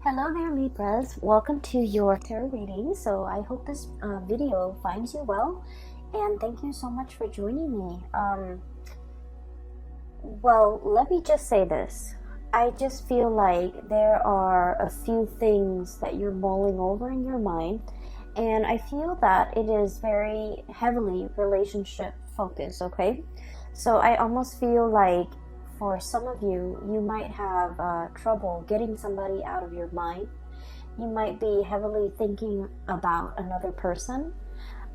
Hello there, Libras. Welcome to your tarot reading. So I hope this video finds you well, and thank you so much for joining me. Well, let me just say this. I just feel like there are a few things that you're mulling over in your mind, and I feel that it is very heavily relationship focused, okay? So I almost feel like for some of you, you might have trouble getting somebody out of your mind. You might be heavily thinking about another person.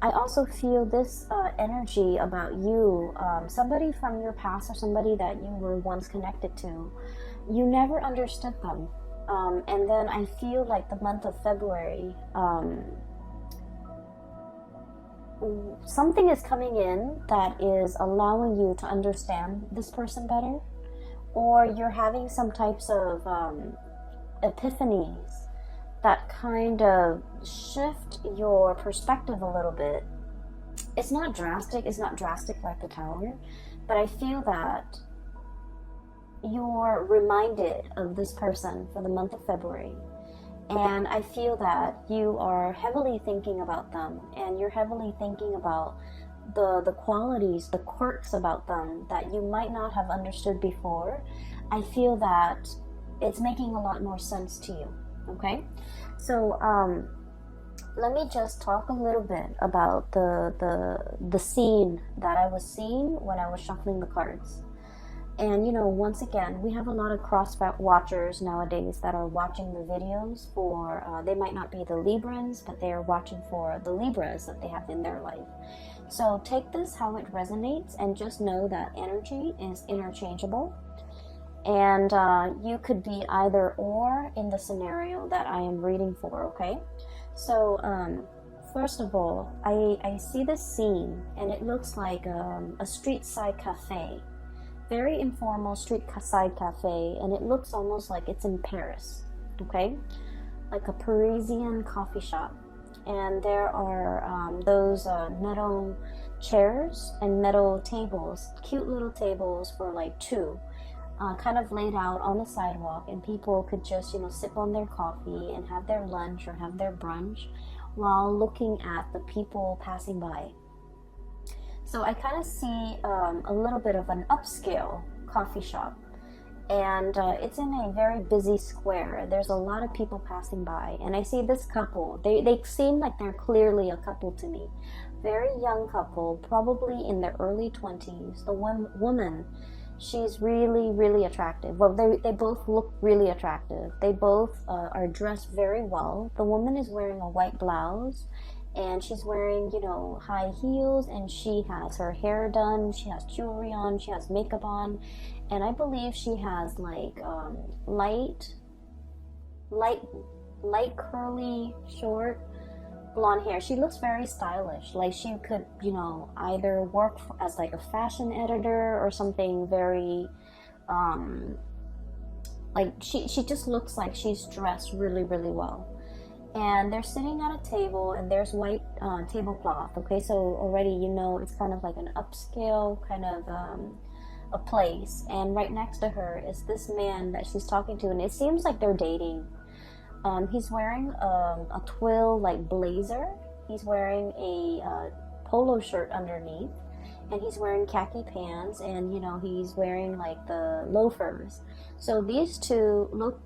I also feel this energy about you, somebody from your past or somebody that you were once connected to. You never understood them. And then I feel like the month of February, something is coming in that is allowing you to understand this person better, or you're having some types of epiphanies that kind of shift your perspective a little bit. It's not drastic like the Tower, but I feel that you're reminded of this person for the month of February. And I feel that you are heavily thinking about them, and you're heavily thinking about the qualities, the quirks about them that you might not have understood before. I feel that it's making a lot more sense to you, okay? So let me just talk a little bit about the scene that I was seeing when I was shuffling the cards. And once again, we have a lot of cross watchers nowadays that are watching the videos for, they might not be the Librans, but they are watching for the Libras that they have in their life. So take this how it resonates, and just know that energy is interchangeable. And you could be either or in the scenario that I am reading for, okay? So first of all, I see this scene, and it looks like a street side cafe. Very informal street side cafe, and it looks almost like it's in Paris, okay? Like a Parisian coffee shop. And there are those metal chairs and metal tables, cute little tables for like two, kind of laid out on the sidewalk, and people could just, sip on their coffee and have their lunch or have their brunch while looking at the people passing by. So I kind of see a little bit of an upscale coffee shop, and it's in a very busy square. There's a lot of people passing by, and I see this couple. They seem like they're clearly a couple to me. Very young couple, probably in their early 20s. The one woman, she's really, really attractive. Well, they both look really attractive. They both are dressed very well. The woman is wearing a white blouse, and she's wearing, high heels, and she has her hair done, she has jewelry on, she has makeup on, and I believe she has like light curly, short, blonde hair. She looks very stylish, like she could, either work as like a fashion editor or something very, like she just looks like she's dressed really, really well. And they're sitting at a table, and there's white tablecloth, okay? So already it's kind of like an upscale kind of a place. And right next to her is this man that she's talking to, and it seems like they're dating. He's wearing a twill like blazer. He's wearing a polo shirt underneath, and he's wearing khaki pants, and he's wearing like the loafers. So these two look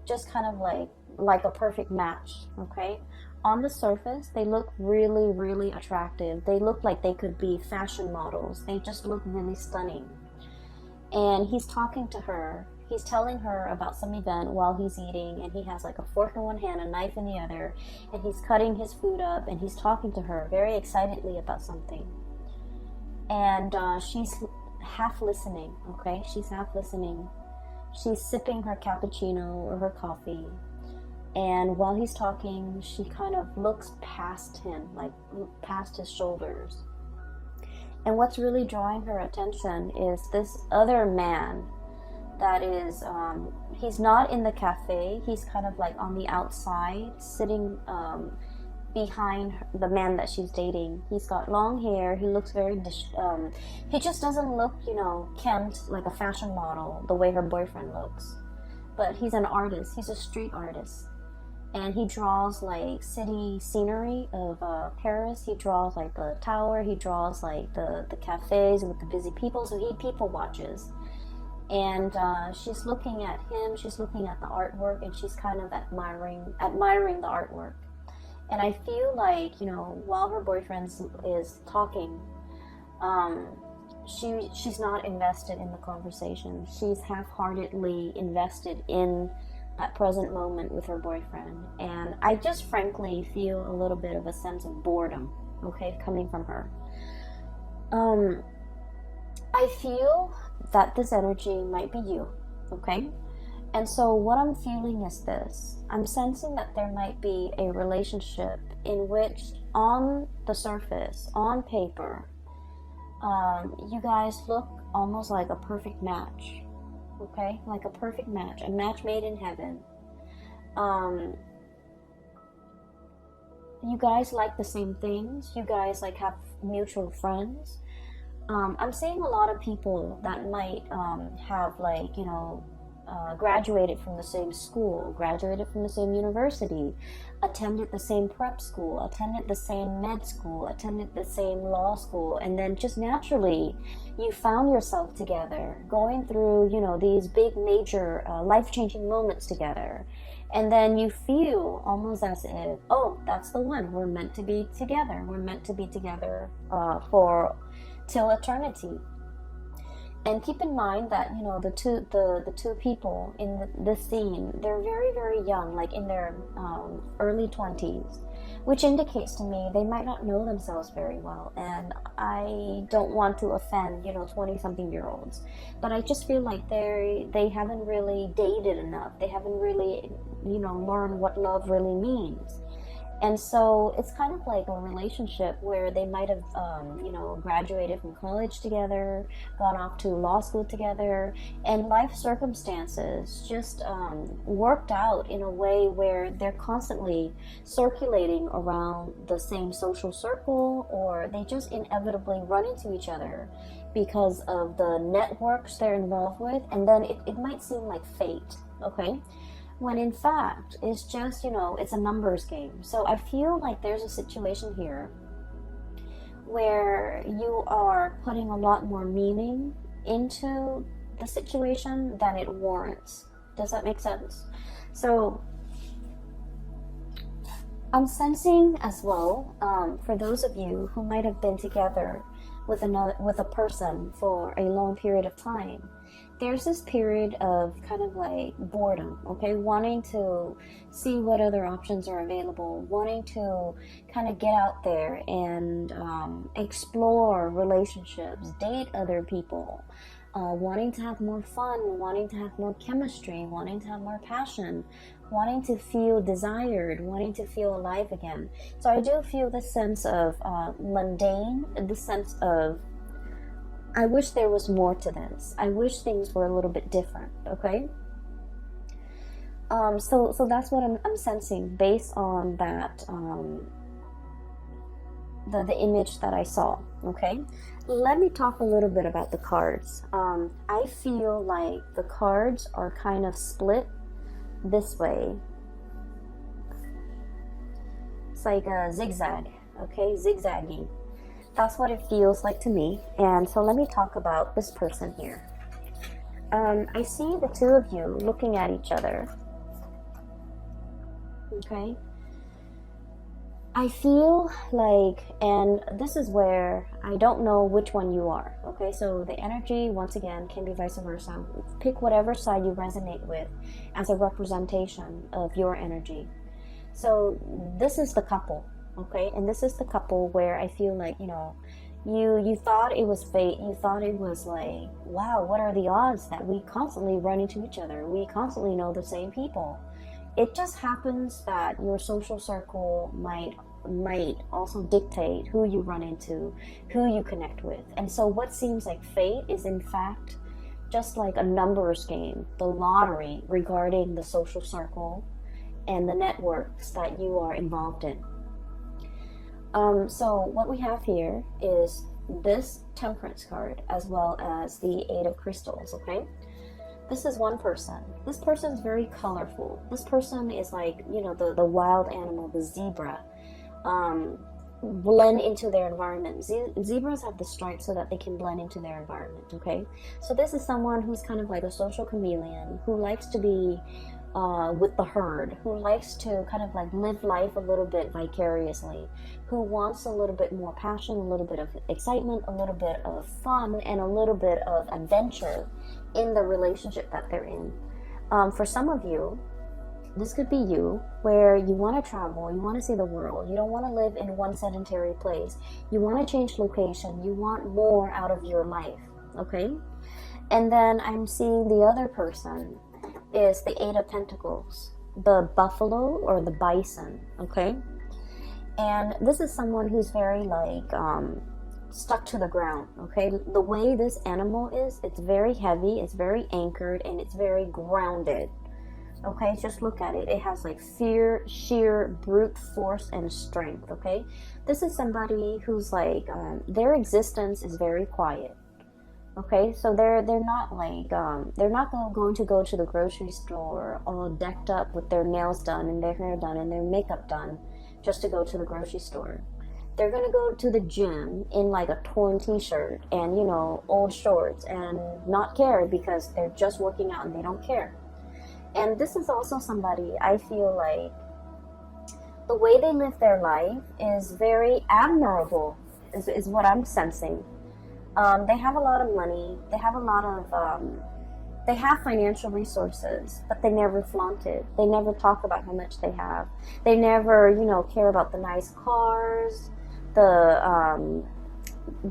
just kind of like a perfect match, okay? On the surface, they look really, really attractive. They look like they could be fashion models. They just look really stunning. And he's talking to her. He's telling her about some event while he's eating, and he has like a fork in one hand, a knife in the other, and he's cutting his food up, and he's talking to her very excitedly about something. And she's half listening, okay? She's half listening. She's sipping her cappuccino or her coffee. And while he's talking, she kind of looks past him, like past his shoulders. And what's really drawing her attention is this other man that is, he's not in the cafe. He's kind of like on the outside, sitting behind the man that she's dating. He's got long hair. He looks very, he just doesn't look, kempt like a fashion model the way her boyfriend looks. but he's an artist. He's a street artist. And he draws like city scenery of Paris. He draws like the tower. He draws like the cafes with the busy people. So he people watches. And she's looking at him. She's looking at the artwork, and she's kind of admiring the artwork. And I feel like, you know, while her boyfriend is talking, she's not invested in the conversation. She's half-heartedly invested in that present moment with her boyfriend. And I just frankly feel a little bit of a sense of boredom, okay, coming from her. I feel that this energy might be you, okay? And so what I'm feeling is this. I'm sensing that there might be a relationship in which, on the surface, on paper, you guys look almost like a perfect match, okay? Like a perfect match, a match made in heaven. You guys like the same things. You guys like have mutual friends. I'm seeing a lot of people that might have, like, you know, graduated from the same school, graduated from the same university, attended the same prep school, attended the same med school, attended the same law school, and then just naturally you found yourself together, going through, you know, these big major life-changing moments together. And then you feel almost as if, oh, that's the one, we're meant to be together, we're meant to be together for till eternity. And keep in mind that, you know, the two people in this scene, they're very, very young, like in their early 20s, which indicates to me they might not know themselves very well. And I don't want to offend, you know, 20-something-year-olds, but I just feel like they haven't really dated enough. They haven't really, you know, learned what love really means. And so it's kind of like a relationship where they might have, you know, graduated from college together, gone off to law school together, and life circumstances just worked out in a way where they're constantly circulating around the same social circle, or they just inevitably run into each other because of the networks they're involved with, and then it might seem like fate, okay? When in fact, it's just, you know, it's a numbers game. So I feel like there's a situation here where you are putting a lot more meaning into the situation than it warrants. Does that make sense? So I'm sensing as well, for those of you who might have been together with a person for a long period of time, there's this period of kind of like boredom, okay? Wanting to see what other options are available, wanting to kind of get out there and explore relationships, date other people, wanting to have more fun, wanting to have more chemistry, wanting to have more passion, wanting to feel desired, wanting to feel alive again. So I do feel this sense of mundane, this sense of, I wish there was more to this. I wish things were a little bit different, okay? So that's what I'm sensing based on that, the image that I saw, okay? Let me talk a little bit about the cards. I feel like the cards are kind of split this way. It's like a zigzag, okay? Zigzagging. That's what it feels like to me. And so let me talk about this person here. I see the two of you looking at each other. Okay? I feel like, and this is where I don't know which one you are. Okay, so the energy, once again, can be vice versa. Pick whatever side you resonate with as a representation of your energy. So this is the couple. Okay, and this is the couple where I feel like, you know, you thought it was fate. You thought it was like, wow, what are the odds that we constantly run into each other? We constantly know the same people. It just happens that your social circle might also dictate who you run into, who you connect with. And so what seems like fate is in fact just like a numbers game, the lottery regarding the social circle and the networks that you are involved in. So what we have here is this Temperance card as well as the Eight of Crystals, okay? This is one person. This person is very colorful. This person is like, you know, the wild animal, the zebra. Blend into their environment. Zebras have the stripes so that they can blend into their environment, okay? So this is someone who's kind of like a social chameleon, who likes to be with the herd, who likes to kind of like live life a little bit vicariously, who wants a little bit more passion, a little bit of excitement, a little bit of fun, and a little bit of adventure in the relationship that they're in. For some of you, this could be you, where you want to travel, you want to see the world, you don't want to live in one sedentary place, you want to change location, you want more out of your life, okay? And then I'm seeing the other person is the Eight of Pentacles, the buffalo or the bison, okay? And this is someone who's very like stuck to the ground, okay? The way this animal is, it's very heavy, it's very anchored, and it's very grounded. Okay, just look at it. It has like fear, sheer brute force and strength. Okay, this is somebody who's like their existence is very quiet. Okay, so they're not like they're not going to go to the grocery store all decked up with their nails done and their hair done and their makeup done just to go to the grocery store. They're gonna go to the gym in like a torn t-shirt and, you know, old shorts and not care because they're just working out and they don't care. And this is also somebody, I feel like the way they live their life is very admirable, is what I'm sensing. They have a lot of money, they have a lot of, they have financial resources, but they never flaunt it. They never talk about how much they have. They never, you know, care about the nice cars, the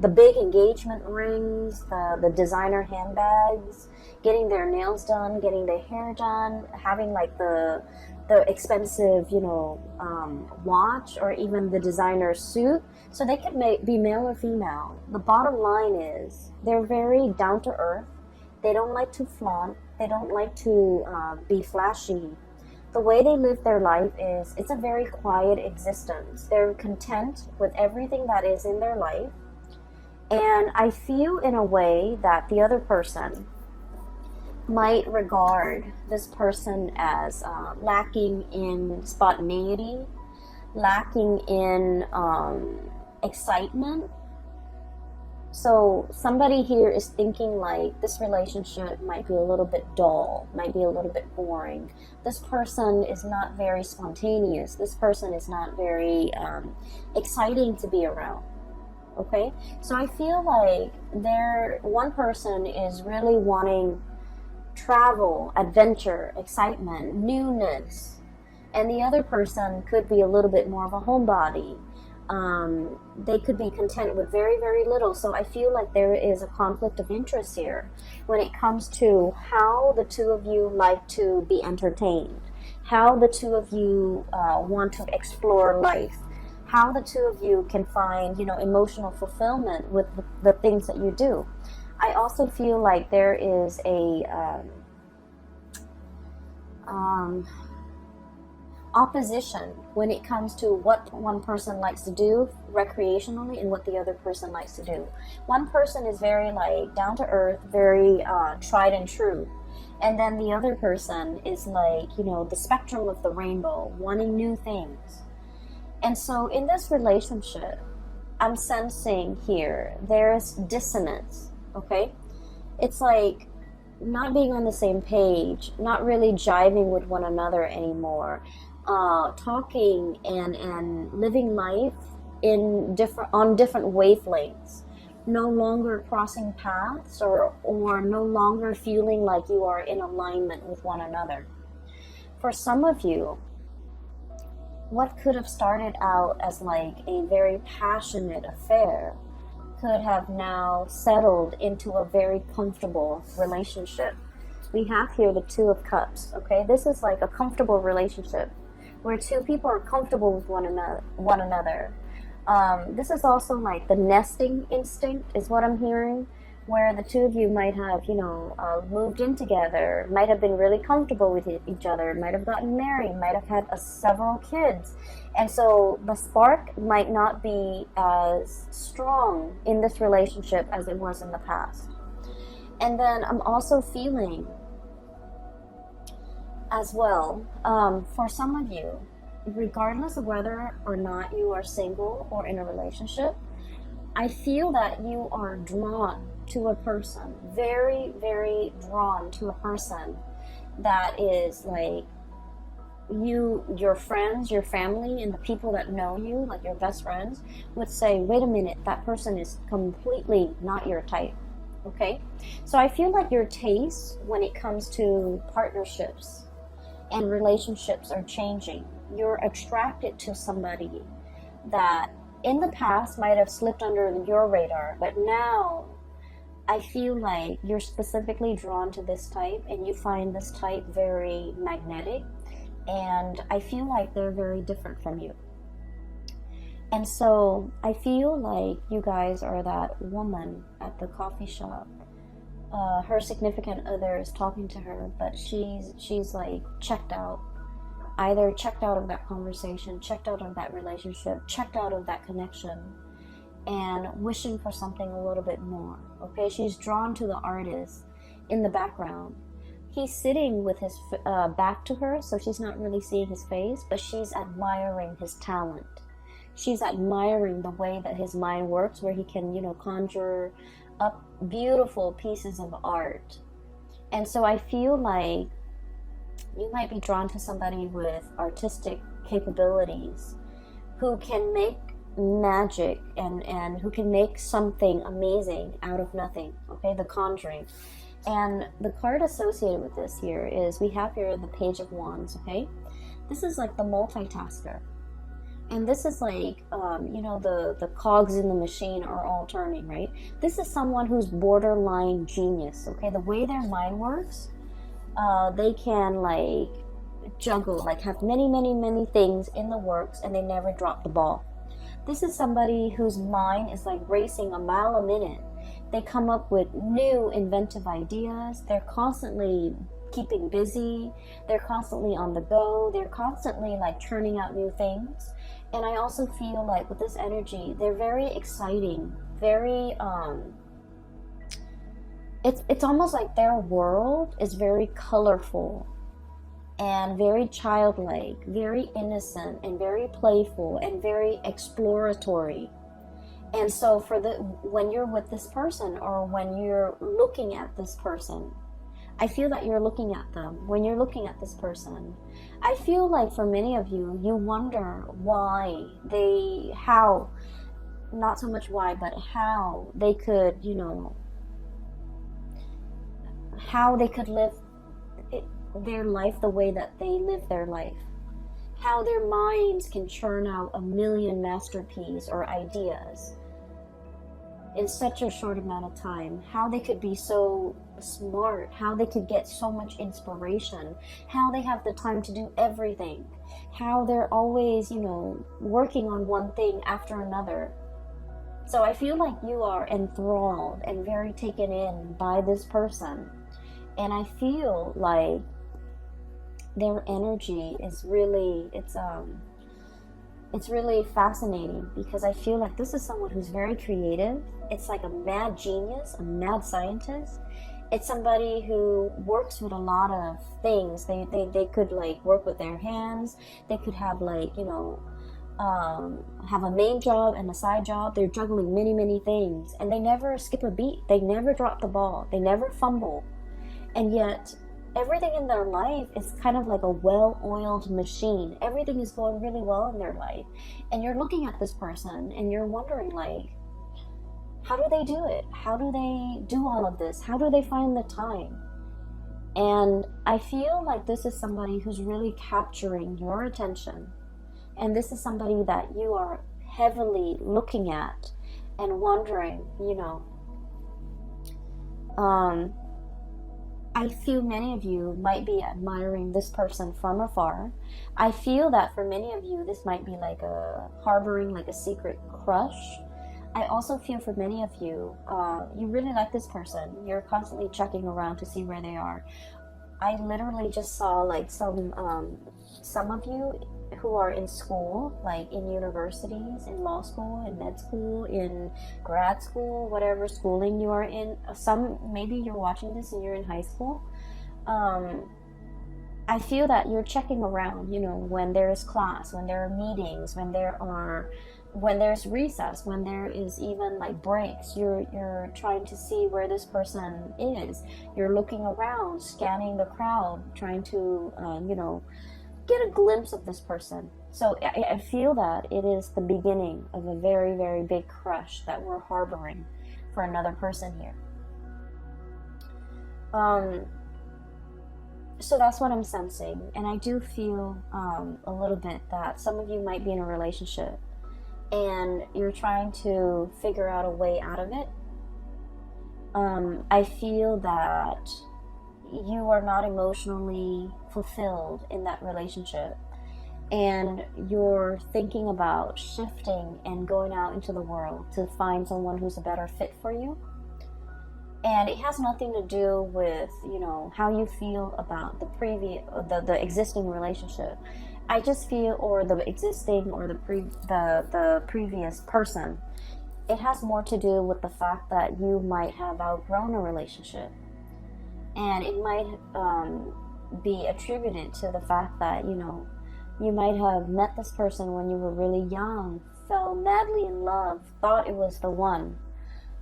big engagement rings, the designer handbags, getting their nails done, getting their hair done, having like the expensive, you know, watch or even the designer suit. So they could be male or female. The bottom line is they're very down to earth. They don't like to flaunt. They don't like to be flashy. The way they live their life is, it's a very quiet existence. They're content with everything that is in their life. And I feel in a way that the other person might regard this person as lacking in spontaneity, lacking in excitement. So somebody here is thinking like this relationship might be a little bit dull, might be a little bit boring. This person is not very spontaneous. This person is not very exciting to be around. Okay, so I feel like one person is really wanting travel, adventure, excitement, newness, and the other person could be a little bit more of a homebody. They could be content with very, very little. So I feel like there is a conflict of interest here when it comes to how the two of you like to be entertained, how the two of you want to explore life, how the two of you can find, you know, emotional fulfillment with the things that you do. I also feel like there is a opposition when it comes to what one person likes to do recreationally and what the other person likes to do. One person is very like down to earth, very tried and true. And then the other person is like, you know, the spectrum of the rainbow, wanting new things. And so in this relationship, I'm sensing here, there's dissonance, okay? It's like not being on the same page, not really jiving with one another anymore, talking and living life on different wavelengths, no longer crossing paths or no longer feeling like you are in alignment with one another. For some of you, what could have started out as like a very passionate affair could have now settled into a very comfortable relationship. We have here the Two of Cups, okay? This is like a comfortable relationship where two people are comfortable with one another. This is also like the nesting instinct is what I'm hearing, where the two of you might have, you know, moved in together, might have been really comfortable with each other, might have gotten married, might have had several kids. And so the spark might not be as strong in this relationship as it was in the past. And then I'm also feeling as well. For some of you, regardless of whether or not you are single or in a relationship, I feel that you are drawn to a person, very, very drawn to a person that is like your friends, your family, and the people that know you, like your best friends, would say, wait a minute, that person is completely not your type. Okay? So I feel like your tastes when it comes to partnerships and relationships are changing. You're attracted to somebody that in the past might have slipped under your radar, but now I feel like you're specifically drawn to this type and you find this type very magnetic, and I feel like they're very different from you. And so I feel like you guys are that woman at the coffee shop. Her significant other is talking to her, but she's like checked out. Either checked out of that conversation, checked out of that relationship, checked out of that connection, and wishing for something a little bit more. Okay, she's drawn to the artist in the background. He's sitting with his back to her, so she's not really seeing his face, but she's admiring his talent. She's admiring the way that his mind works, where he can, conjure up beautiful pieces of art. And so I feel like you might be drawn to somebody with artistic capabilities who can make magic and who can make something amazing out of nothing. Okay, the Conjuring. And the card associated with this here is, we have here the Page of Wands. Okay, this is like the multitasker. And this is like, the cogs in the machine are all turning, right? This is someone who's borderline genius, okay? The way their mind works, they can like juggle, like have many, many, many things in the works, and they never drop the ball. This is somebody whose mind is like racing a mile a minute. They come up with new inventive ideas. They're constantly keeping busy. They're constantly on the go. They're constantly like churning out new things. And I also feel like with this energy, they're very exciting, very it's almost like their world is very colorful and very childlike, very innocent and very playful and very exploratory. And so when you're with this person, or when you're looking at this person, I feel that you're looking at them. When you're looking at this person, I feel like for many of you, you wonder how, not so much why, but how they could, how they could live their life the way that they live their life. How their minds can churn out a million masterpieces or ideas in such a short amount of time. How they could be so smart, how they could get so much inspiration, how they have the time to do everything, how they're always, working on one thing after another. So I feel like you are enthralled and very taken in by this person. And I feel like their energy is really, it's really fascinating, because I feel like this is someone who's very creative. It's like a mad genius, a mad scientist. It's somebody who works with a lot of things. They could like work with their hands. They could have like, have a main job and a side job. They're juggling many, many things, and they never skip a beat. They never drop the ball. They never fumble. And yet everything in their life is kind of like a well-oiled machine. Everything is going really well in their life. And you're looking at this person and you're wondering, like, how do they do it? How do they do all of this? How do they find the time? And I feel like this is somebody who's really capturing your attention. And this is somebody that you are heavily looking at and wondering, I feel many of you might be admiring this person from afar. I feel that for many of you, this might be like harboring like a secret crush. I also feel for many of you, you really like this person. You're constantly checking around to see where they are. I literally just saw like some of you who are in school, like in universities, in law school, in med school, in grad school, whatever schooling you are in. Maybe you're watching this and you're in high school. I feel that you're checking around, you know, when there's class, when there are meetings, when there's recess, when there is even like breaks. You're trying to see where this person is. You're looking around, scanning the crowd, trying to you know, get a glimpse of this person. So I feel that it is the beginning of a very, very big crush that we're harboring for another person here. So that's what I'm sensing, and I do feel a little bit that some of you might be in a relationship and you're trying to figure out a way out of it. I feel that you are not emotionally fulfilled in that relationship, and you're thinking about shifting and going out into the world to find someone who's a better fit for you. And it has nothing to do with, you know, how you feel about the existing relationship. I just feel, or the existing, or the previous person. It has more to do with the fact that you might have outgrown a relationship, and it might be attributed to the fact that, you know, you might have met this person when you were really young, fell madly in love, thought it was the one.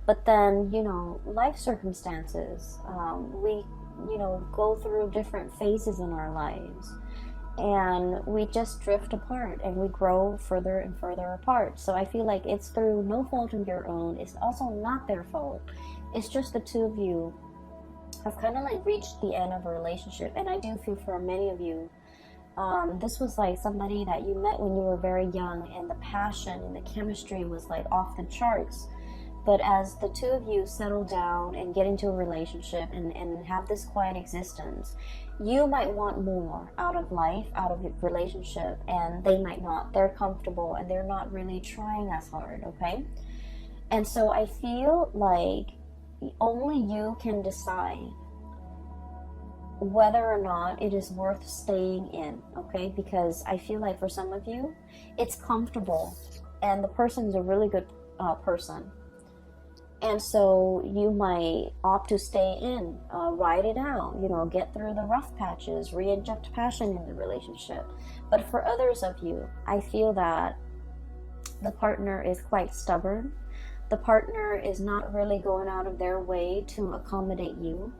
But then, you know, life circumstances, we, you know, go through different phases in our lives, and we just drift apart and we grow further and further apart. So I feel like it's through no fault of your own. It's also not their fault. It's just the two of you have kind of like reached the end of a relationship. And I do feel for many of you, this was like somebody that you met when you were very young, and the passion and the chemistry was like off the charts. But as the two of you settle down and get into a relationship and have this quiet existence, you might want more out of life, out of a relationship, and they might not. They're comfortable and they're not really trying as hard, okay? And so I feel like only you can decide whether or not it is worth staying in, okay? Because I feel like for some of you, it's comfortable and the person's a really good person. And so you might opt to stay in, ride it out, you know, get through the rough patches, re-inject passion in the relationship. But for others of you, I feel that the partner is quite stubborn. The partner is not really going out of their way to accommodate you.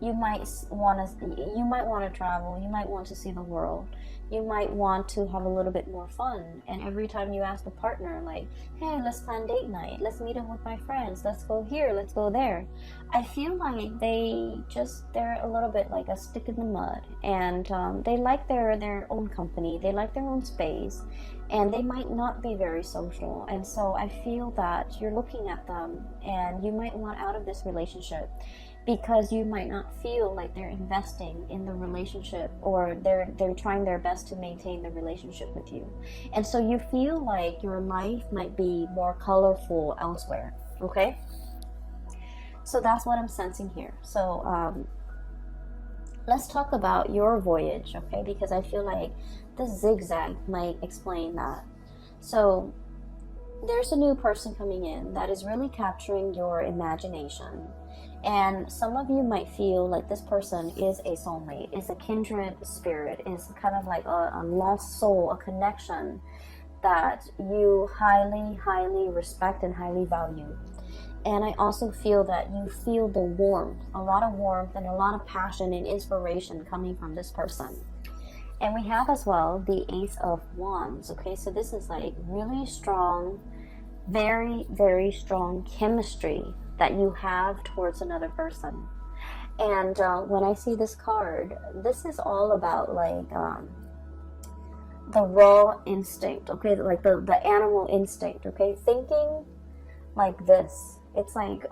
You might want to travel. You might want to see the world. You might want to have a little bit more fun. And every time you ask the partner, like, hey, let's plan date night. Let's meet up with my friends. Let's go here. Let's go there. I feel like they're a little bit like a stick in the mud. And they like their own company. They like their own space. And they might not be very social. And so I feel that you're looking at them and you might want out of this relationship, because you might not feel like they're investing in the relationship, or they're trying their best to maintain the relationship with you. And so you feel like your life might be more colorful elsewhere, okay? So that's what I'm sensing here. So let's talk about your voyage, okay? Because I feel like the zigzag might explain that. So there's a new person coming in that is really capturing your imagination. And some of you might feel like this person is a soulmate, is a kindred spirit, is kind of like a lost soul, a connection that you highly, highly respect and highly value. And I also feel that you feel the warmth, a lot of warmth and a lot of passion and inspiration coming from this person. And we have as well the Ace of Wands, okay? So this is like really strong, very, very strong chemistry that you have towards another person. And when I see this card, this is all about like the raw instinct, okay? Like the animal instinct, okay? Thinking like this. It's like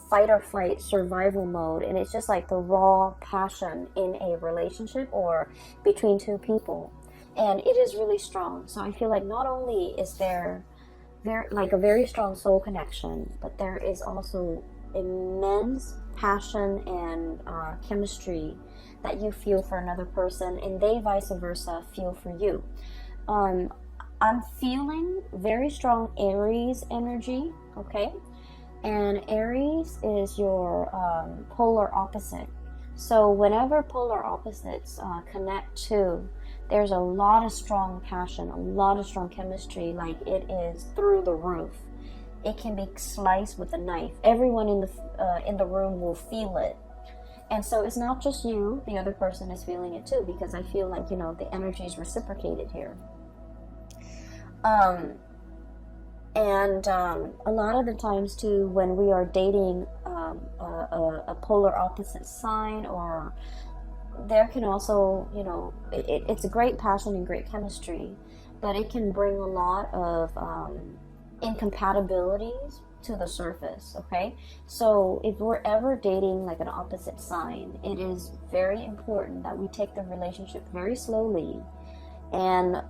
fight or flight survival mode, and it's just like the raw passion in a relationship or between two people. And it is really strong. So I feel like not only is there like a very strong soul connection, but there is also immense passion and chemistry that you feel for another person, and they vice versa feel for you. I'm feeling very strong Aries energy, okay? And Aries is your polar opposite. So whenever polar opposites connect to, there's a lot of strong passion, a lot of strong chemistry, like it is through the roof. It can be sliced with a knife. Everyone in the room will feel it. And so it's not just you, the other person is feeling it too, because I feel like, you know, the energy is reciprocated here. A lot of the times too, when we are dating a polar opposite sign, or there can also, you know, it's a great passion and great chemistry, but it can bring a lot of incompatibilities to the surface, okay? So if we're ever dating like an opposite sign, it is very important that we take the relationship very slowly and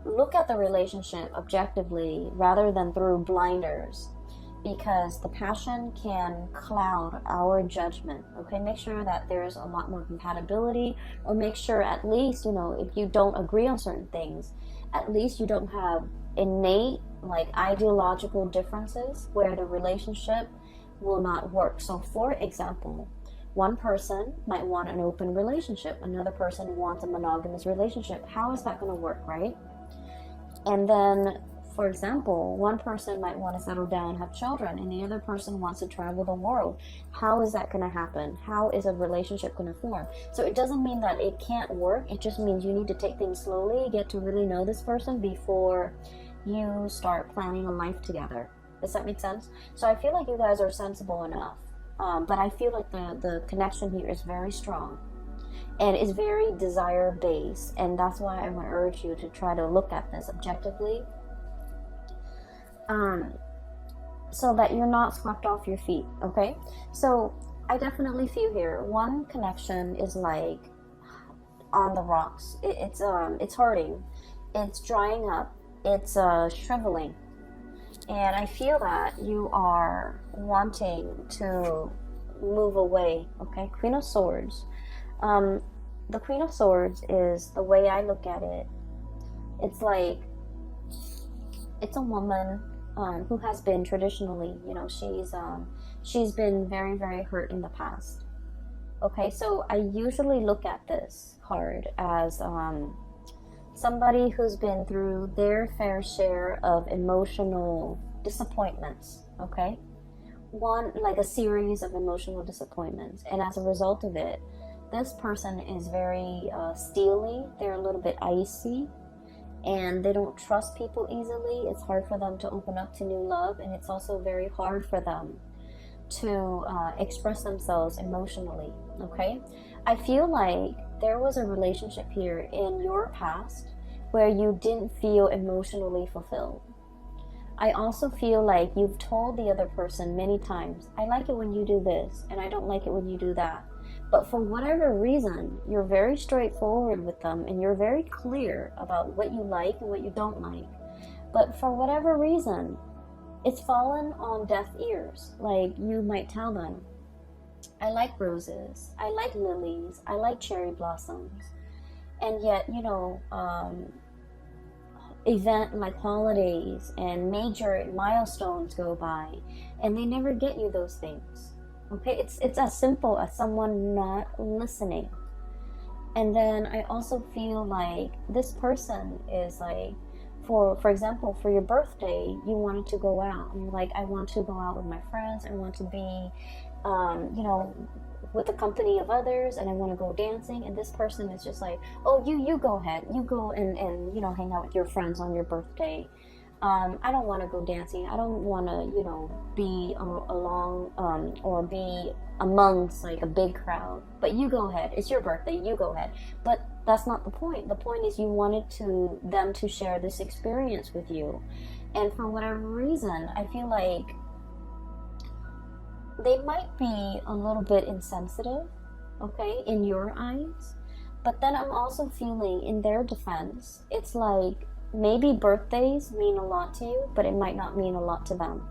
look at the relationship objectively rather than through blinders, because the passion can cloud our judgment, okay? Make sure that there's a lot more compatibility, or make sure at least, you know, if you don't agree on certain things, at least you don't have innate like ideological differences where the relationship will not work. So for example, one person might want an open relationship, another person wants a monogamous relationship. How is that going to work, right? And then, for example, one person might want to settle down, have children, and the other person wants to travel the world. How is that going to happen? How is a relationship going to form? So it doesn't mean that it can't work. It just means you need to take things slowly, get to really know this person before you start planning a life together. Does that make sense? So I feel like you guys are sensible enough. But I feel like the connection here is very strong. And it's very desire-based. And that's why I would urge you to try to look at this objectively. So that you're not swept off your feet, okay? So I definitely feel here, one connection is like on the rocks. It's hurting. It's drying up. It's shriveling. And I feel that you are wanting to move away, okay? Queen of Swords. The Queen of Swords is, the way I look at it, it's like, it's a woman who has been traditionally, you know, she's been very, very hurt in the past. Okay, so I usually look at this card as somebody who's been through their fair share of emotional disappointments, okay? Like a series of emotional disappointments. And as a result of it, this person is very steely. They're a little bit icy, and they don't trust people easily. It's hard for them to open up to new love, and it's also very hard for them to express themselves emotionally, okay? I feel like there was a relationship here in your past where you didn't feel emotionally fulfilled. I also feel like you've told the other person many times, I like it when you do this, and I don't like it when you do that. But for whatever reason, you're very straightforward with them, and you're very clear about what you like and what you don't like. But for whatever reason, it's fallen on deaf ears. Like, you might tell them, I like roses, I like lilies, I like cherry blossoms. And yet, you know, event like holidays and major milestones go by, and they never get you those things. Okay, it's as simple as someone not listening. And then I also feel like this person is like, for example, for your birthday, you wanted to go out, and you're like, I want to go out with my friends, I want to be you know, with the company of others, and I want to go dancing. And this person is just like, oh, you go ahead, you go and you know, hang out with your friends on your birthday. I don't want to go dancing. I don't want to, you know, be along or be amongst like a big crowd. But you go ahead. It's your birthday. You go ahead. But that's not the point. The point is you wanted them to share this experience with you. And for whatever reason, I feel like they might be a little bit insensitive, okay, in your eyes. But then I'm also feeling, in their defense, it's like, maybe birthdays mean a lot to you, but it might not mean a lot to them.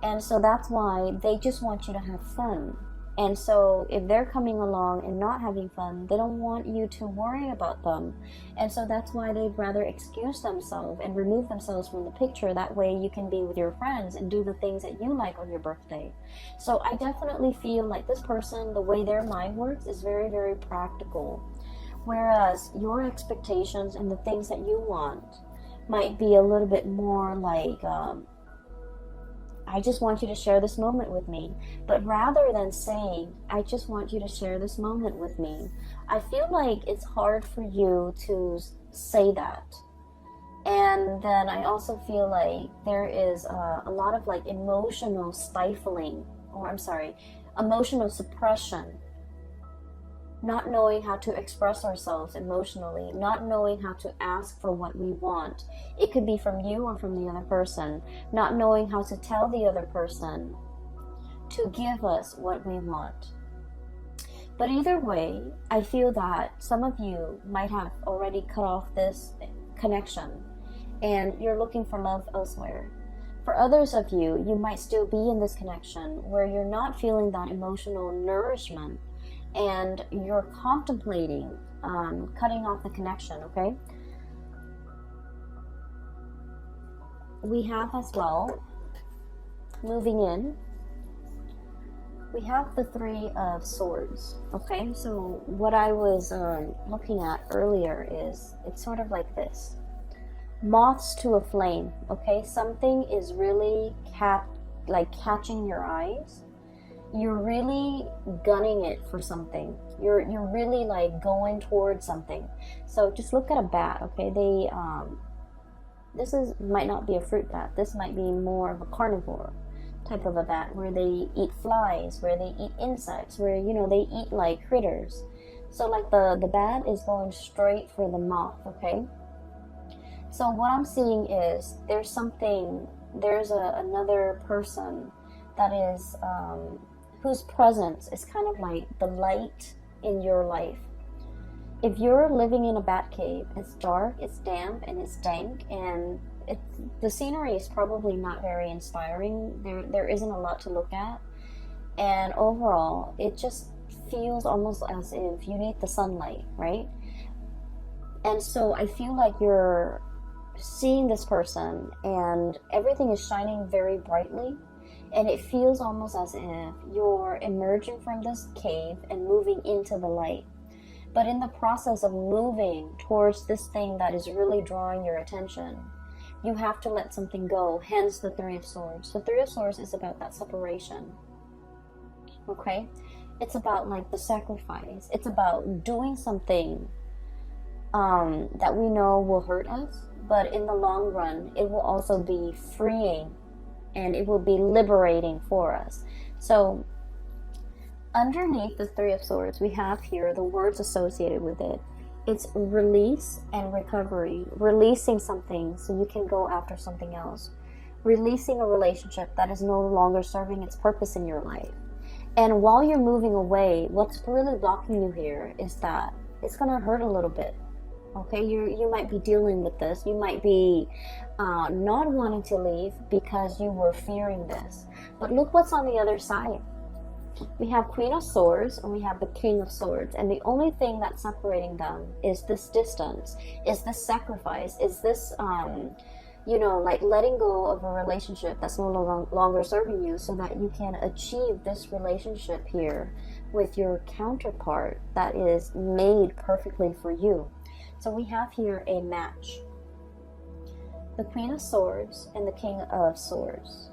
And so that's why they just want you to have fun. And so if they're coming along and not having fun, they don't want you to worry about them. And so that's why they'd rather excuse themselves and remove themselves from the picture. That way you can be with your friends and do the things that you like on your birthday. So I definitely feel like this person, the way their mind works, is very, very practical. Whereas your expectations and the things that you want might be a little bit more like, I just want you to share this moment with me. But rather than saying, I just want you to share this moment with me, I feel like it's hard for you to say that. And then I also feel like there is a lot of like emotional stifling, or I'm sorry, emotional suppression. Not knowing how to express ourselves emotionally, not knowing how to ask for what we want. It could be from you or from the other person. Not knowing how to tell the other person to give us what we want. But either way, I feel that some of you might have already cut off this connection and you're looking for love elsewhere. For others of you, you might still be in this connection where you're not feeling that emotional nourishment and you're contemplating cutting off the connection, okay? We have as well, moving in, we have the Three of Swords, okay? So what I was looking at earlier is, it's sort of like this. Moths to a flame, okay? Something is really catching your eyes. You're really gunning it for something. You're really like going towards something. So just look at a bat, okay? This might not be a fruit bat. This might be more of a carnivore type of a bat, where they eat flies, where they eat insects, where they eat like critters. So like the bat is going straight for the moth, okay? So what I'm seeing is there's another person that is whose presence is kind of like the light in your life. If you're living in a bat cave, it's dark, it's damp, and it's dank, and the scenery is probably not very inspiring. There isn't a lot to look at, and overall, it just feels almost as if you need the sunlight, right? And so I feel like you're seeing this person, and everything is shining very brightly. And it feels almost as if you're emerging from this cave and moving into the light. But in the process of moving towards this thing that is really drawing your attention, you have to let something go, hence the Three of Swords. The Three of Swords is about that separation, okay? It's about like the sacrifice. It's about doing something that we know will hurt us, but in the long run, it will also be freeing and it will be liberating for us. So underneath the Three of Swords, we have here the words associated with it. It's release and recovery. Releasing something so you can go after something else. Releasing a relationship that is no longer serving its purpose in your life. And while you're moving away, what's really blocking you here is that it's going to hurt a little bit. Okay, you might be dealing with this. You might be not wanting to leave because you were fearing this. But look what's on the other side. We have Queen of Swords and we have the King of Swords. And the only thing that's separating them is this distance, is this sacrifice, is this, like letting go of a relationship that's no longer serving you so that you can achieve this relationship here with your counterpart that is made perfectly for you. So we have here a match. The Queen of Swords and the King of Swords.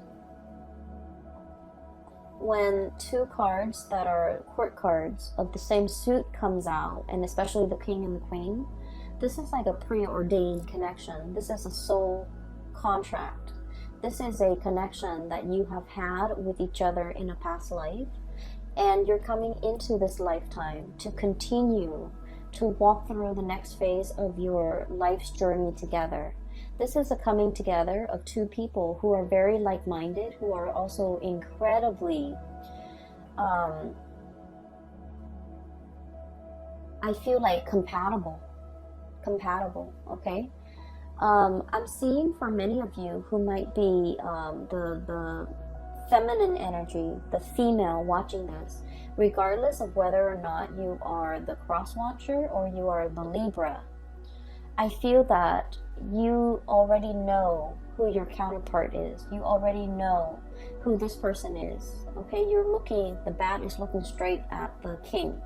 When two cards that are court cards of the same suit comes out, and especially the King and the Queen, this is like a preordained connection. This is a soul contract. This is a connection that you have had with each other in a past life, and you're coming into this lifetime to continue to walk through the next phase of your life's journey together. This is a coming together of two people who are very like-minded, who are also incredibly, I feel like compatible, okay? I'm seeing for many of you who might be the feminine energy, the female watching this, regardless of whether or not you are the cross watcher or you are the Libra, I feel that you already know who your counterpart is. You already know who this person is. Okay, the bat is looking straight at the king.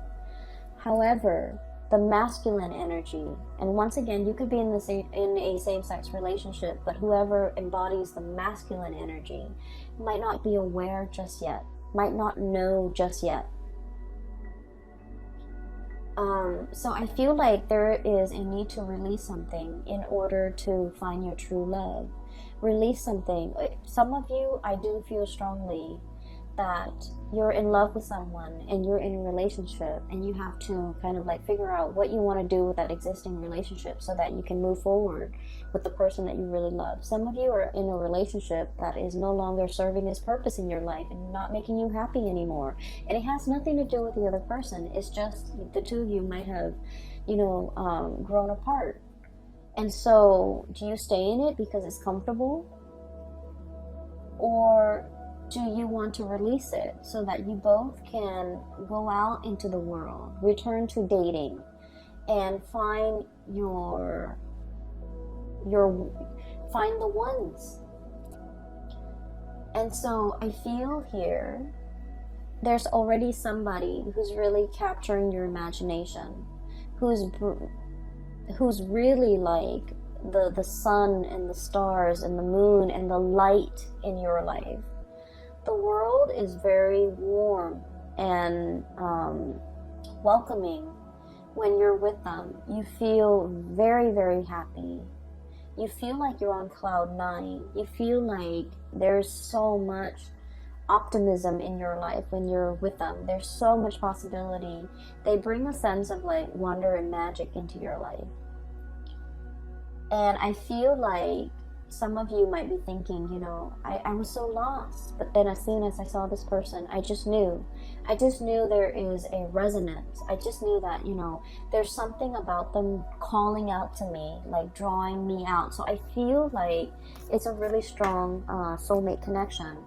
However, the masculine energy, and once again, you could be in a same-sex relationship, but whoever embodies the masculine energy might not be aware just yet, might not know just yet. So I feel like there is a need to release something in order to find your true love. Release something. Some of you, I do feel strongly that you're in love with someone and you're in a relationship, and you have to kind of like figure out what you want to do with that existing relationship so that you can move forward with the person that you really love. Some of you are in a relationship that is no longer serving its purpose in your life and not making you happy anymore, and it has nothing to do with the other person. It's just the two of you might have, grown apart. And so do you stay in it because it's comfortable, or do you want to release it so that you both can go out into the world, return to dating, and find find the ones? And so I feel here there's already somebody who's really capturing your imagination, who's really like the sun and the stars and the moon and the light in your life. The world is very warm and welcoming when you're with them. You feel very, very happy. You feel like you're on cloud 9. You feel like there's so much optimism in your life when you're with them. There's so much possibility. They bring a sense of like wonder and magic into your life. And I feel like some of you might be thinking, I was so lost, but then as soon as I saw this person, I just knew there is a resonance. I just knew that, there's something about them calling out to me, like drawing me out. So I feel like it's a really strong soulmate connection.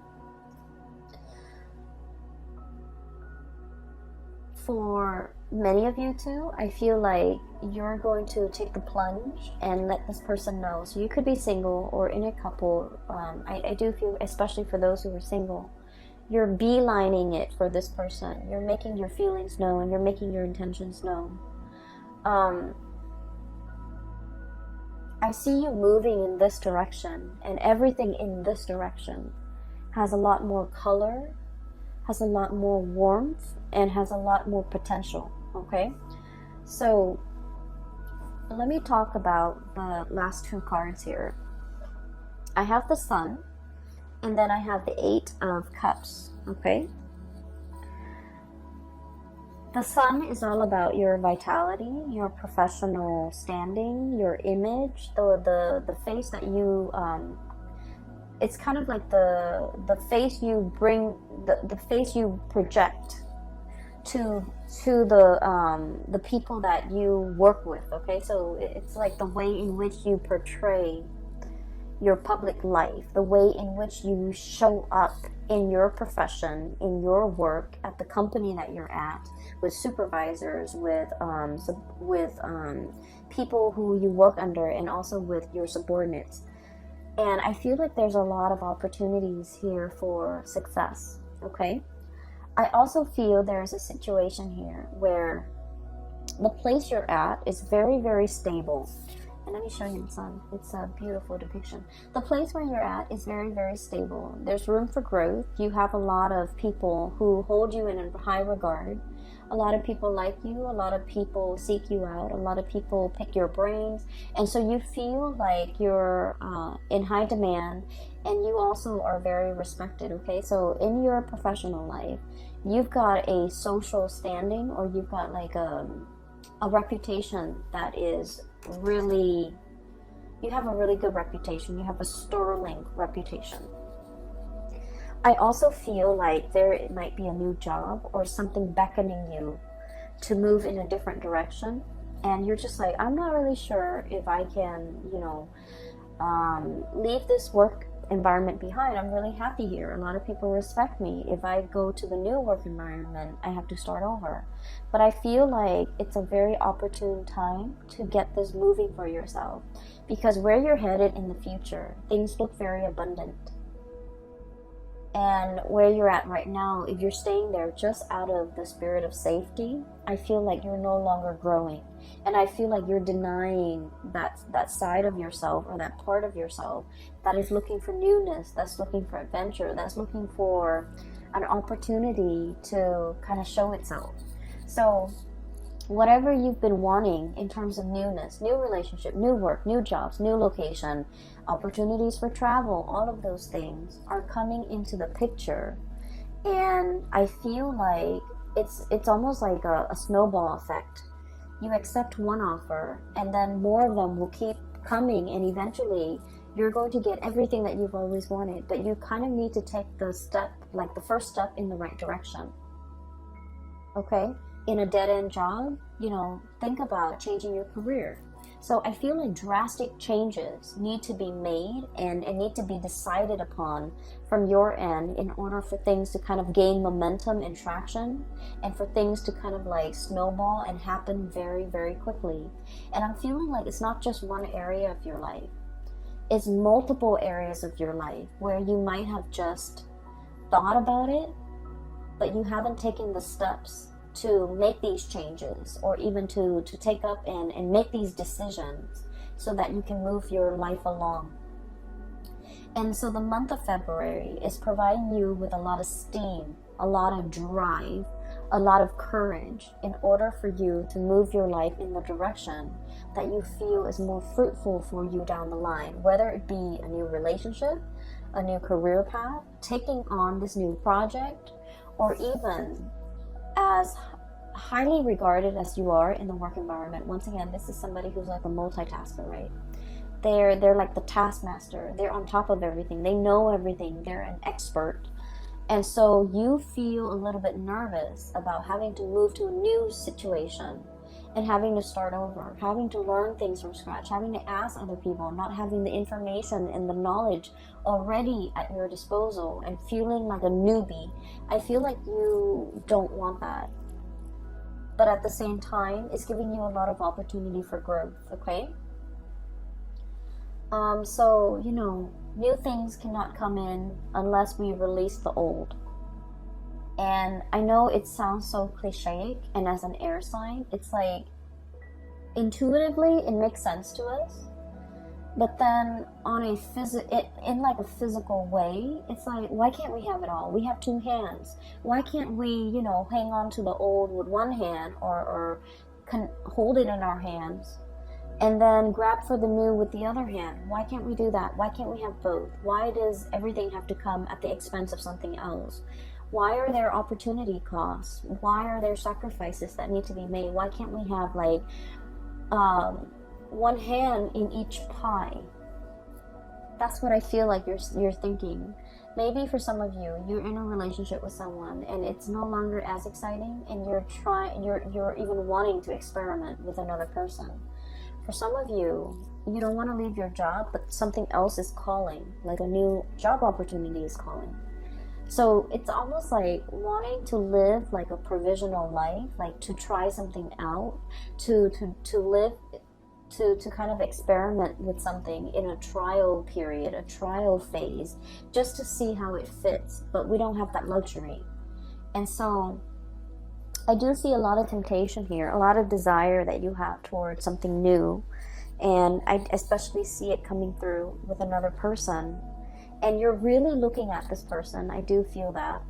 For many of you too, I feel like you're going to take the plunge and let this person know. So you could be single or in a couple. I do feel, especially for those who are single, you're beelining it for this person. You're making your feelings known. You're making your intentions known. I see you moving in this direction, and everything in this direction has a lot more color, has a lot more warmth, and has a lot more potential. Okay, so let me talk about the last two cards here. I have the Sun, and then I have the 8 of Cups. Okay, the Sun is all about your vitality, your professional standing, your image, the face that you it's kind of like the face you bring, the face you project to the people that you work with. Okay, so it's like the way in which you portray your public life, the way in which you show up in your profession, in your work, at the company that you're at, with supervisors, with people who you work under, and also with your subordinates. And I feel like there's a lot of opportunities here for success. Okay, I also feel there's a situation here where the place you're at is very, very stable. And let me show you the Sun. It's a beautiful depiction. The place where you're at is very, very stable. There's room for growth. You have a lot of people who hold you in a high regard. A lot of people like you. A lot of people seek you out. A lot of people pick your brains. And so you feel like you're in high demand, and you also are very respected. Okay, so in your professional life, you've got a social standing, or you've got like a reputation that is really, you have a really good reputation. You have a sterling reputation. I also feel like there might be a new job or something beckoning you to move in a different direction, and you're just like, I'm not really sure if I can, leave this work environment behind, I'm really happy here. A lot of people respect me. If I go to the new work environment, I have to start over. But I feel like it's a very opportune time to get this moving for yourself, because where you're headed in the future, things look very abundant. And where you're at right now, if you're staying there just out of the spirit of safety, I feel like you're no longer growing. And I feel like you're denying that side of yourself, or that part of yourself that is looking for newness, that's looking for adventure, that's looking for an opportunity to kind of show itself. So whatever you've been wanting in terms of newness, new relationship, new work, new jobs, new location, opportunities for travel, all of those things are coming into the picture. And I feel like it's almost like a snowball effect. You accept one offer, and then more of them will keep coming, and eventually you're going to get everything that you've always wanted. But you kind of need to take the step, like the first step in the right direction. Okay? In a dead-end job, think about changing your career. So I feel like drastic changes need to be made and need to be decided upon from your end in order for things to kind of gain momentum and traction, and for things to kind of like snowball and happen very, very quickly. And I'm feeling like it's not just one area of your life. It's multiple areas of your life where you might have just thought about it, but you haven't taken the steps to make these changes, or even to take up and make these decisions so that you can move your life along. And so the month of February is providing you with a lot of steam, a lot of drive, a lot of courage in order for you to move your life in the direction that you feel is more fruitful for you down the line, whether it be a new relationship, a new career path, taking on this new project, or even as highly regarded as you are in the work environment. Once again, this is somebody who's like a multitasker, right? They're like the taskmaster. They're on top of everything. They know everything. They're an expert. And so you feel a little bit nervous about having to move to a new situation and having to start over, having to learn things from scratch, having to ask other people, not having the information and the knowledge already at your disposal, and feeling like a newbie. I feel like you don't want that. But at the same time, it's giving you a lot of opportunity for growth, okay? So, new things cannot come in unless we release the old. And I know it sounds so cliche, and as an air sign, it's like intuitively it makes sense to us. But then on a physical way, it's like, why can't we have it all? We have two hands. Why can't we, hang on to the old with one hand, or hold it in our hands, and then grab for the new with the other hand? Why can't we do that? Why can't we have both? Why does everything have to come at the expense of something else? Why are there opportunity costs? Why are there sacrifices that need to be made? Why can't we have one hand in each pie? That's what I feel like you're thinking. Maybe for some of you, you're in a relationship with someone and it's no longer as exciting, and you're even wanting to experiment with another person. For some of you, you don't want to leave your job, but something else is calling, like a new job opportunity is calling. So it's almost like wanting to live like a provisional life, like to try something out, to live, to kind of experiment with something in a trial period, a trial phase, just to see how it fits. But we don't have that luxury. And so I do see a lot of temptation here, a lot of desire that you have towards something new. And I especially see it coming through with another person. And you're really looking at this person. I do feel that.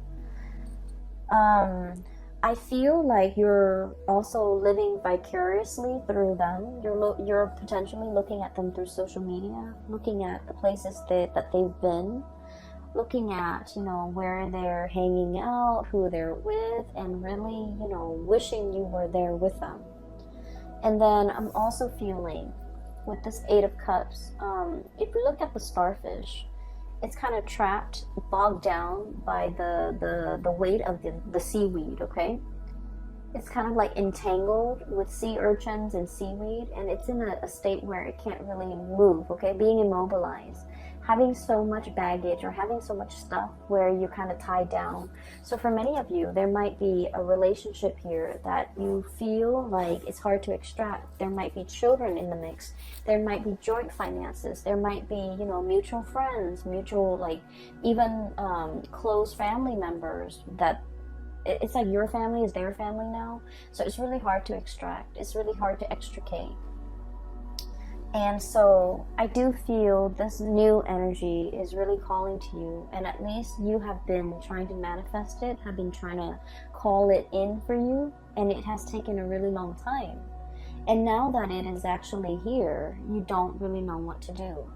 I feel like you're also living vicariously through them. You're potentially looking at them through social media, looking at the places that they've been, looking at, where they're hanging out, who they're with, and really, wishing you were there with them. And then I'm also feeling with this 8 of Cups, if you look at the starfish, it's kind of trapped, bogged down by the weight of the seaweed, okay? It's kind of like entangled with sea urchins and seaweed, and it's in a state where it can't really move, okay? Being immobilized. having so much baggage or having so much stuff where you're kind of tied down. So for many of you, there might be a relationship here that you feel like it's hard to extract. There might be children in the mix. There might be joint finances. There might be, you know, mutual friends, mutual, like, even close family members that it's like your family is their family now. So it's really hard to extract. It's really hard to extricate. And so I do feel this new energy is really calling to you, and at least you have been trying to manifest it, have been trying to call it in for you, and it has taken a really long time. And now that it is actually here, you don't really know what to do.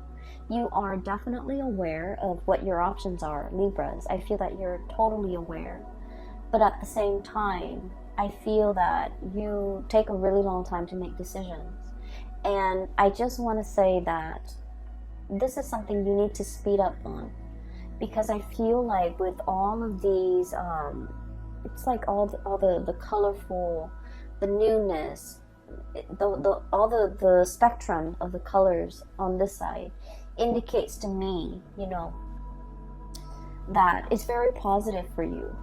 You are definitely aware of what your options are, Libras. I feel that you're totally aware. But at the same time, I feel that you take a really long time to make decisions. And I just want to say that this is something you need to speed up on, because I feel like with all of these, it's like all the colorful, the newness, all the spectrum of the colors on this side indicates to me, you know, that it's very positive for you.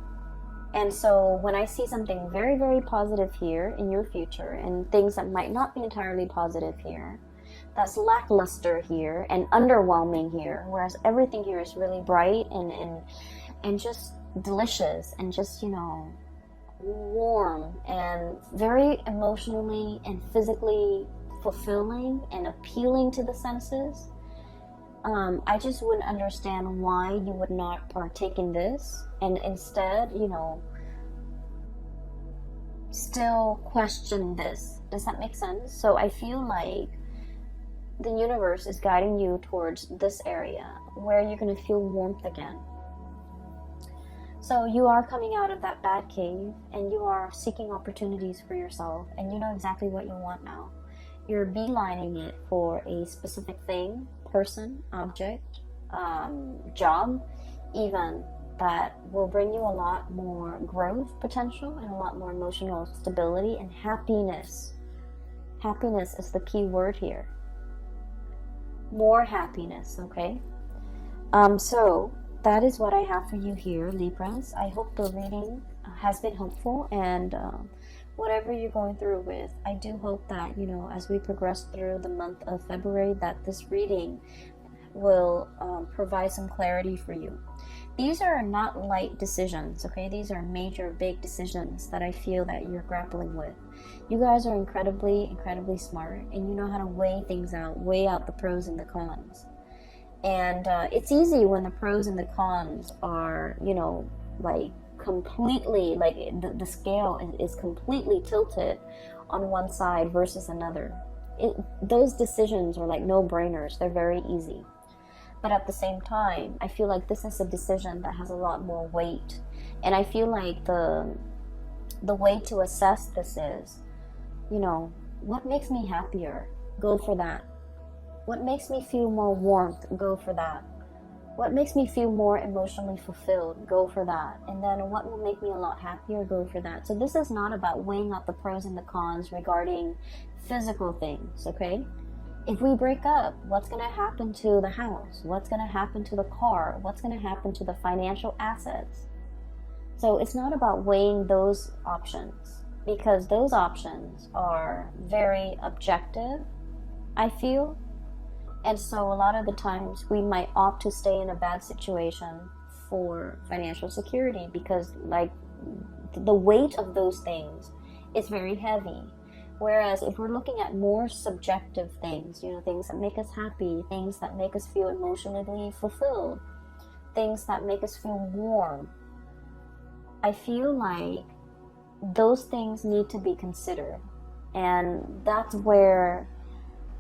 And so when I see something very, very positive here in your future, and things that might not be entirely positive here, that's lackluster here and underwhelming here, whereas everything here is really bright and just delicious and just, you know, warm and very emotionally and physically fulfilling and appealing to the senses, I just wouldn't understand why you would not partake in this and instead, you know, still question this. Does that make sense? So I feel like the universe is guiding you towards this area where you're going to feel warmth again. So you are coming out of that bad cave and you are seeking opportunities for yourself, and you know exactly what you want now. You're beelining it for a specific thing, person, object, job, even, that will bring you a lot more growth potential and a lot more emotional stability and happiness. Happiness is the key word here. More happiness, okay? So that is what I have for you here, Libras. I hope the reading has been helpful, and whatever you're going through with, I do hope that, you know, as we progress through the month of February, that this reading will provide some clarity for you. These are not light decisions, okay? These are major, big decisions that I feel that you're grappling with. You guys are incredibly, incredibly smart, and you know how to weigh things out, weigh out the pros and the cons. And it's easy when the pros and the cons are, you know, like completely, like the scale is completely tilted on one side versus another. Those decisions are like no-brainers. They're very easy. But at the same time, I feel like this is a decision that has a lot more weight. And I feel like the way to assess this is, you know, what makes me happier? Go for that. What makes me feel more warmth? Go for that. What makes me feel more emotionally fulfilled? Go for that. And then what will make me a lot happier? Go for that. So this is not about weighing out the pros and the cons regarding physical things, okay? If we break up, what's going to happen to the house? What's going to happen to the car? What's going to happen to the financial assets? So it's not about weighing those options, because those options are very objective, I feel. And so a lot of the times we might opt to stay in a bad situation for financial security, because like the weight of those things is very heavy. Whereas if we're looking at more subjective things, you know, things that make us happy, things that make us feel emotionally fulfilled, things that make us feel warm, I feel like those things need to be considered. And that's where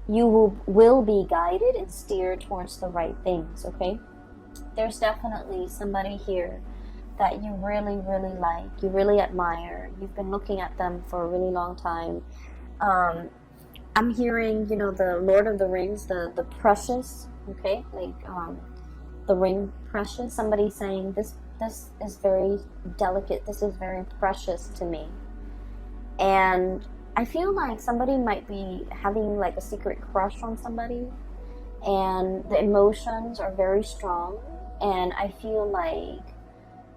you will be guided and steered towards the right things, okay? There's definitely somebody here that you really, really like, you really admire. You've been looking at them for a really long time. I'm hearing, you know, the Lord of the Rings, the precious, okay? Like, the ring precious. Somebody saying, this is very delicate, this is very precious to me. And I feel like somebody might be having like a secret crush on somebody, and the emotions are very strong, and I feel like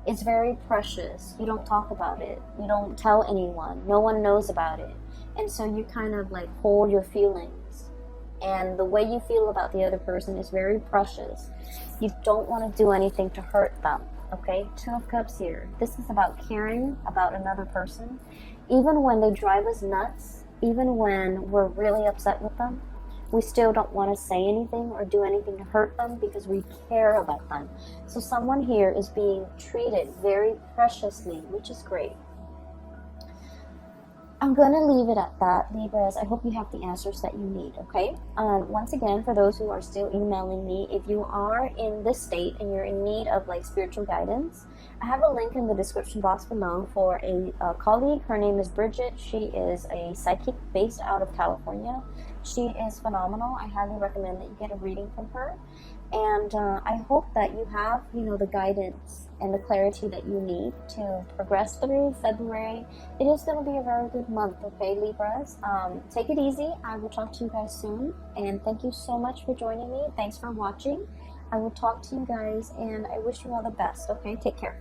it's very precious. You don't talk about it. You don't tell anyone. No one knows about it. And so you kind of like hold your feelings. And the way you feel about the other person is very precious. You don't want to do anything to hurt them. Okay? Two of Cups here. This is about caring about another person. Even when they drive us nuts, even when we're really upset with them, we still don't want to say anything or do anything to hurt them because we care about them. So someone here is being treated very preciously, which is great. I'm going to leave it at that, Libras. I hope you have the answers that you need, okay? Once again, for those who are still emailing me, if you are in this state and you're in need of like spiritual guidance, I have a link in the description box below for a colleague. Her name is Bridget. She is a psychic based out of California. She is phenomenal. I highly recommend that you get a reading from her. And I hope that you have, the guidance and the clarity that you need to progress through February. It is going to be a very good month, okay, Libras? Take it easy. I will talk to you guys soon. And thank you so much for joining me. Thanks for watching. I will talk to you guys, and I wish you all the best, okay? Take care.